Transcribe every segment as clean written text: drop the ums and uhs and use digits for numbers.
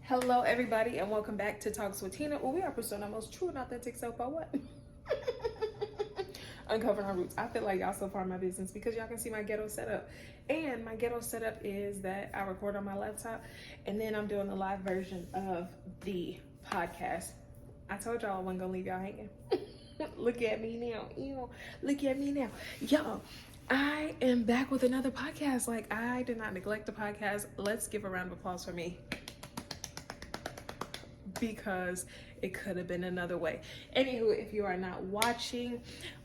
Hello, everybody, and welcome back to Talks with Tina, where we are pursuing our most true and authentic self by what? Uncovering our roots. I feel like y'all so far in my business because y'all can see my ghetto setup. And my ghetto setup is that I record on my laptop, and then I'm doing a live version of the podcast. I told y'all I wasn't gonna leave y'all hanging. Look at me now. Look at me now. Y'all, I am back with another podcast. Like, I did not neglect the podcast. Let's give a round of applause for me, because it could have been another way. Anywho, if you are not watching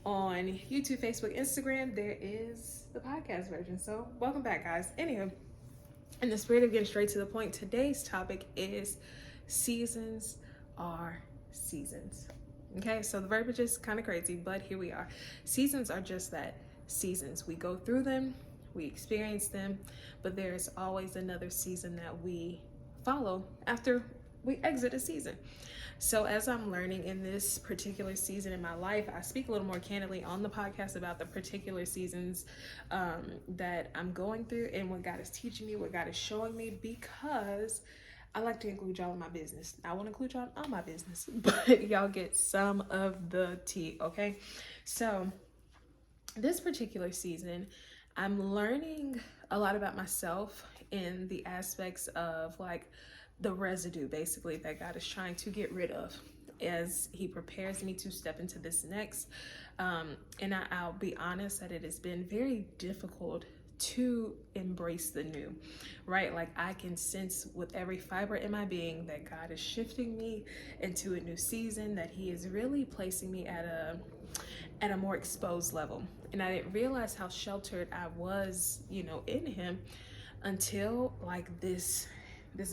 on YouTube, Facebook, Instagram, there is the podcast version. So welcome back, guys. Anywho, in the spirit of getting straight to the point, today's topic is seasons are seasons. Okay, so the verbiage is kind of crazy, but here we are. Seasons are just that, seasons. We go through them, we experience them, but there's always another season that we follow after we exit a season. So as I'm learning in this particular season in my life, I speak a little more candidly on the podcast about the particular seasons that I'm going through and what God is teaching me, what God is showing me, because I like to include y'all in my business. I want to include y'all in all my business, but y'all get some of the tea, okay? So this particular season, I'm learning a lot about myself in the aspects of like the residue basically that God is trying to get rid of as he prepares me to step into this next. And I'll be honest that it has been very difficult to embrace the new, right? Like, I can sense with every fiber in my being that God is shifting me into a new season, that he is really placing me at a more exposed level. And I didn't realize how sheltered I was, in him, until like this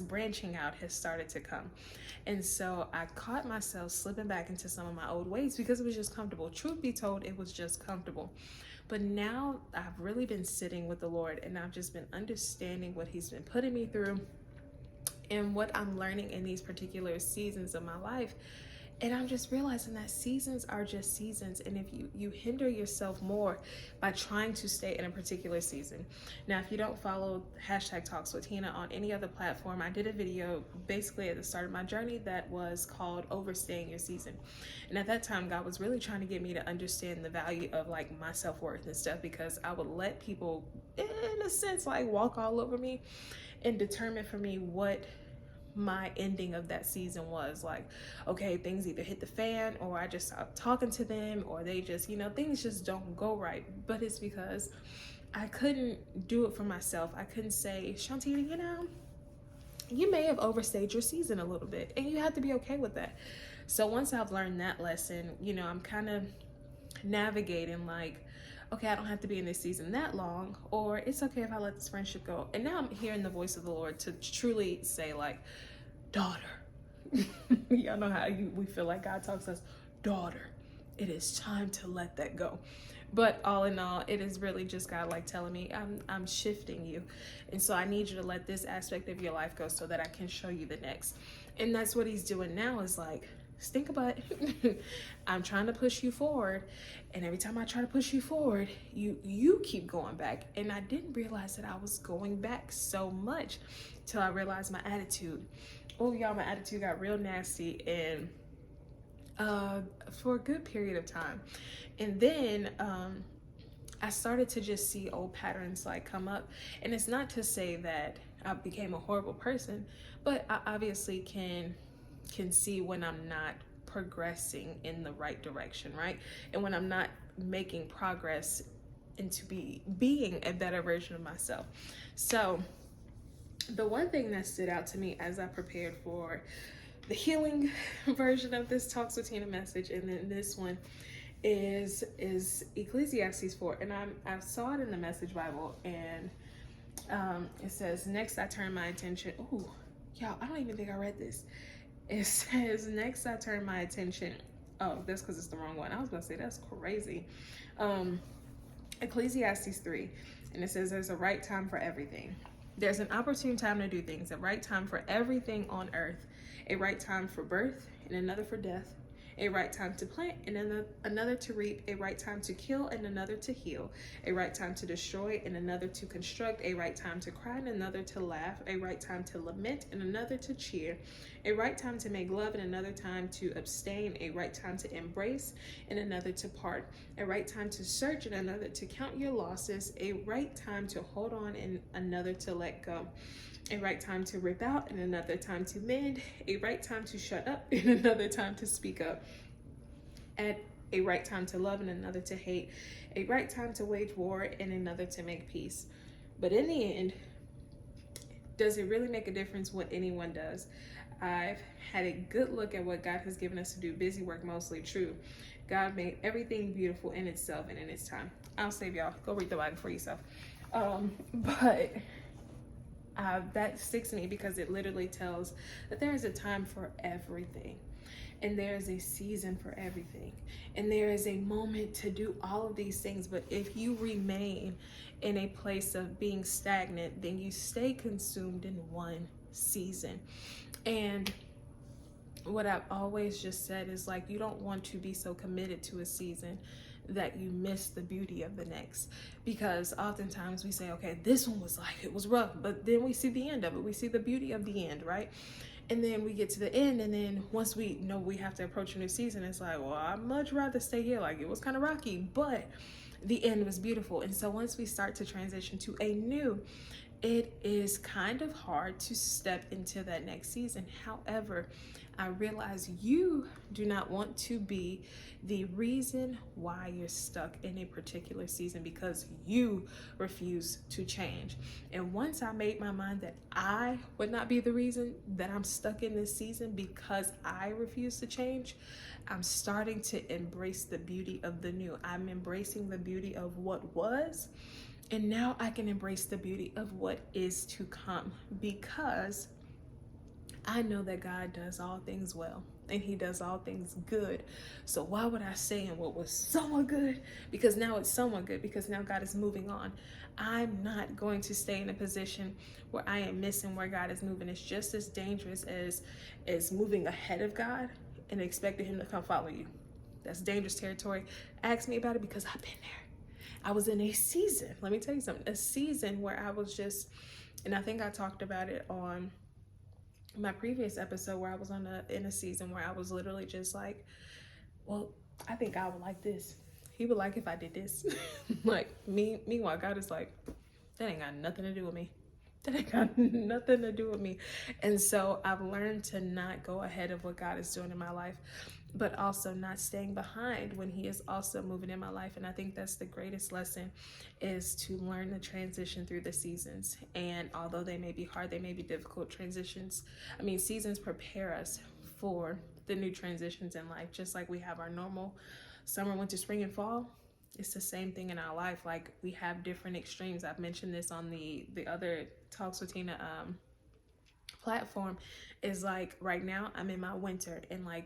branching out has started to come. And so I caught myself slipping back into some of my old ways because it was just comfortable. Truth be told, it was just comfortable. But now I've really been sitting with the Lord, and I've just been understanding what he's been putting me through and what I'm learning in these particular seasons of my life. And I'm just realizing that seasons are just seasons. And if you hinder yourself more by trying to stay in a particular season. Now, if you don't follow #Talks with Tina on any other platform, I did a video basically at the start of my journey that was called Overstaying Your Season. And at that time, God was really trying to get me to understand the value of like my self-worth and stuff, because I would let people, in a sense, like walk all over me and determine for me what my ending of that season was. Like, okay, things either hit the fan, or I just stopped talking to them, or they just, things just don't go right. But it's because I couldn't do it for myself. I couldn't say, Shantina, you may have overstayed your season a little bit, and you have to be okay with that. So once I've learned that lesson, I'm kind of navigating like, okay, I don't have to be in this season that long, or it's okay if I let this friendship go. And now I'm hearing the voice of the Lord to truly say like, daughter, y'all know how we feel like God talks to us, daughter, it is time to let that go. But all in all, it is really just God like telling me, I'm shifting you. And so I need you to let this aspect of your life go so that I can show you the next. And that's what he's doing now, is like, stink about it. I'm trying to push you forward, and every time I try to push you forward, you keep going back. And I didn't realize that I was going back so much till I realized my attitude. Oh y'all, my attitude got real nasty, and for a good period of time. And then I started to just see old patterns like come up. And it's not to say that I became a horrible person, but I obviously can see when I'm not progressing in the right direction, right? And when I'm not making progress into being a better version of myself. So the one thing that stood out to me as I prepared for the healing version of this Talks with Tina message, and then this one is Ecclesiastes 4. And I saw it in the Message Bible, and it says, next I turn my attention. Ooh, y'all, I don't even think I read this. It says, next I turn my attention. Oh, that's because it's the wrong one. I was about to say, that's crazy. Ecclesiastes 3. And it says, there's a right time for everything. There's an opportune time to do things, a right time for everything on earth, a right time for birth and another for death, a right time to plant and another to reap, a right time to kill and another to heal, a right time to destroy and another to construct, a right time to cry and another to laugh, a right time to lament and another to cheer, a right time to make love and another time to abstain, a right time to embrace and another to part, a right time to search and another to count your losses, a right time to hold on and another to let go, a right time to rip out and another time to mend, a right time to shut up and another time to speak up, at a right time to love and another to hate, a right time to wage war and another to make peace. But in the end, does it really make a difference what anyone does? I've had a good look at what God has given us to do. Busy work, mostly true. God made everything beautiful in itself and in its time. I'll save y'all. Go read the Bible for yourself. But that sticks to me because it literally tells that there is a time for everything. And there is a season for everything. And there is a moment to do all of these things. But if you remain in a place of being stagnant, then you stay consumed in one season. And what I've always just said is, like, you don't want to be so committed to a season that you miss the beauty of the next. Because oftentimes we say, okay, this one was like, it was rough, but then we see the end of it. We see the beauty of the end, right? And then we get to the end, and then once we know we have to approach a new season, it's like, well, I'd much rather stay here. Like, it was kind of rocky, but the end was beautiful. And so once we start to transition to a new, it is kind of hard to step into that next season. However, I realize you do not want to be the reason why you're stuck in a particular season, because you refuse to change. And once I made my mind that I would not be the reason that I'm stuck in this season because I refuse to change, I'm starting to embrace the beauty of the new. I'm embracing the beauty of what was, and now I can embrace the beauty of what is to come, because I know that God does all things well and he does all things good. So why would I stay in what was somewhat good? Because now it's somewhat good, because now God is moving on. I'm not going to stay in a position where I am missing where God is moving. It's just as dangerous as moving ahead of God and expecting him to come follow you. That's dangerous territory. Ask me about it, because I've been there. I was in a season, let me tell you something, a season where I was just, and I think I talked about it on my previous episode, where I was in a season where I was literally just like, well, I think God would like this. He would like if I did this. Like, meanwhile, God is like, that ain't got nothing to do with me. That ain't got nothing to do with me. And so I've learned to not go ahead of what God is doing in my life, but also not staying behind when he is also moving in my life. And I think that's the greatest lesson, is to learn the transition through the seasons. And although they may be hard, they may be difficult transitions. I mean, seasons prepare us for the new transitions in life, just like we have our normal summer, winter, spring, and fall. It's the same thing in our life. Like, we have different extremes. I've mentioned this on the other Talks with Tina platform. Is like, right now I'm in my winter, and like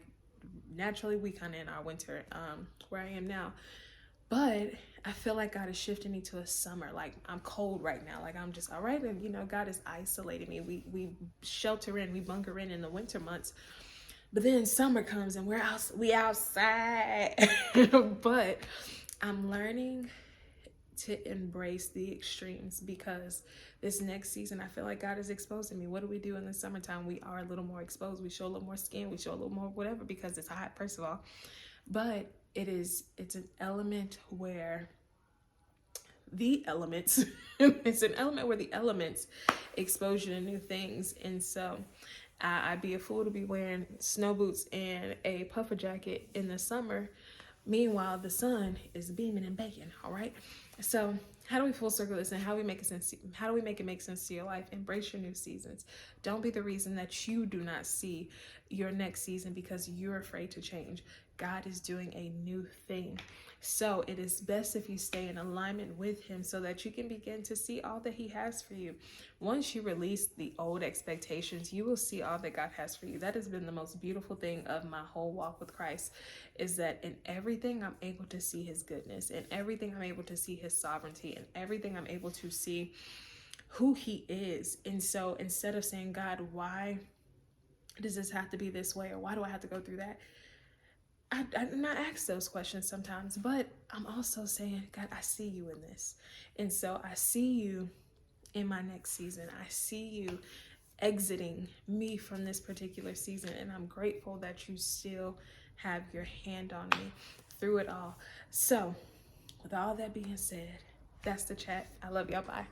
naturally we kind of in our winter where I am now, but I feel like God is shifting me to a summer. Like, I'm cold right now, like I'm just all right. And you know, God is isolating me. We shelter in, we bunker in the winter months, but then summer comes and we outside. But I'm learning to embrace the extremes, because this next season, I feel like God is exposing me. What do we do in the summertime? We are a little more exposed. We show a little more skin. We show a little more whatever, because it's hot, first of all. But it's an element where the elements, it's an element where the elements expose you to new things. And so I'd be a fool to be wearing snow boots and a puffer jacket in the summer. Meanwhile, the sun is beaming and baking. All right. So how do we full circle this, and how do we make it make sense to your life? Embrace your new seasons. Don't be the reason that you do not see your next season because you're afraid to change. God is doing a new thing. So it is best if you stay in alignment with him, so that you can begin to see all that he has for you. Once you release the old expectations, you will see all that God has for you. That has been the most beautiful thing of my whole walk with Christ, is that in everything I'm able to see his goodness, in everything I'm able to see his sovereignty, and everything I'm able to see who he is. And so instead of saying, God, why does this have to be this way, or why do I have to go through that? I'm not asked those questions sometimes, but I'm also saying, God, I see you in this. And so I see you in my next season. I see you exiting me from this particular season. And I'm grateful that you still have your hand on me through it all. So with all that being said, that's the chat. I love y'all. Bye.